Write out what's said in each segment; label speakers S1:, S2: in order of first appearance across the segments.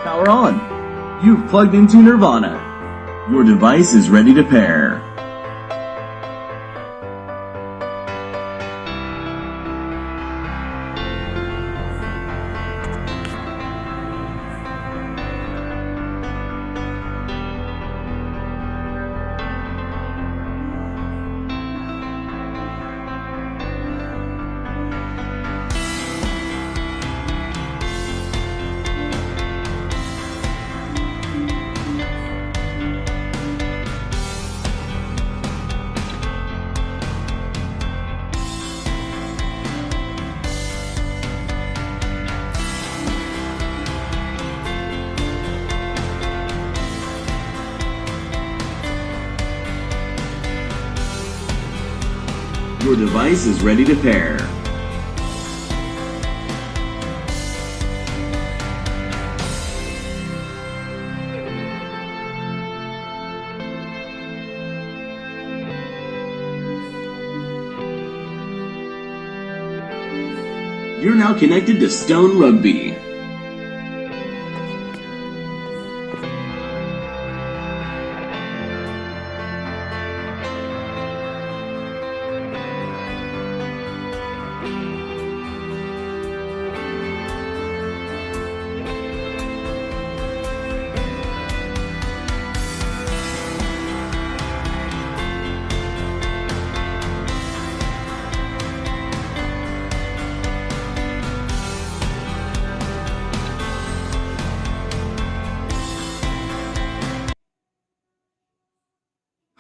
S1: Power on. You've plugged into Nirvana. Your device is ready to pair. Your device is ready to pair. You're now connected to Stone Rugby.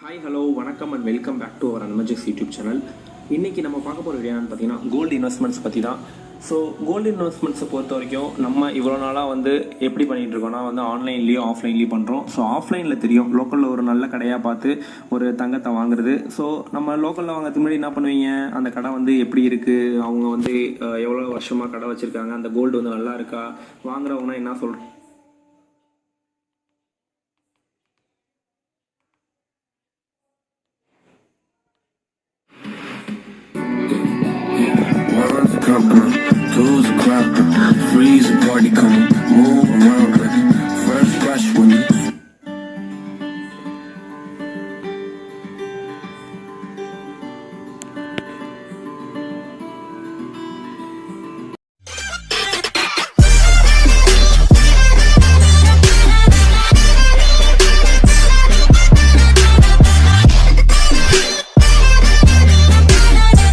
S2: Hi hello வணக்கம் and welcome back to our Anmages YouTube channel. இன்றைக்கி நம்ம பார்க்க போகிற video என்னன்னு பார்த்தீங்கன்னா gold investments பற்றி தான். So gold இன்வெஸ்ட்மெண்ட்ஸை பொறுத்த வரைக்கும் நம்ம இவ்வளோ நாளாக எப்படி பண்ணிகிட்டு இருக்கோம்னா ஆன்லைன்லேயும் ஆஃப்லைன்லேயும் பண்ணுறோம். ஸோ ஆஃப்லைனில் தெரியும், லோக்கலில் ஒரு நல்ல கடையாக பார்த்து ஒரு தங்கத்தை வாங்குறது. ஸோ நம்ம லோக்கலில் வாங்கிறதுக்கு முன்னாடி என்ன பண்ணுவீங்க, அந்த கடை எப்படி இருக்குது, அவங்க எவ்வளோ வருஷமாக கடை வச்சுருக்காங்க, அந்த கோல்டு நல்லா இருக்கா, வாங்குறவங்கன்னா என்ன சொல்கிறோம்.
S3: Two's a crapper, freeze a party, come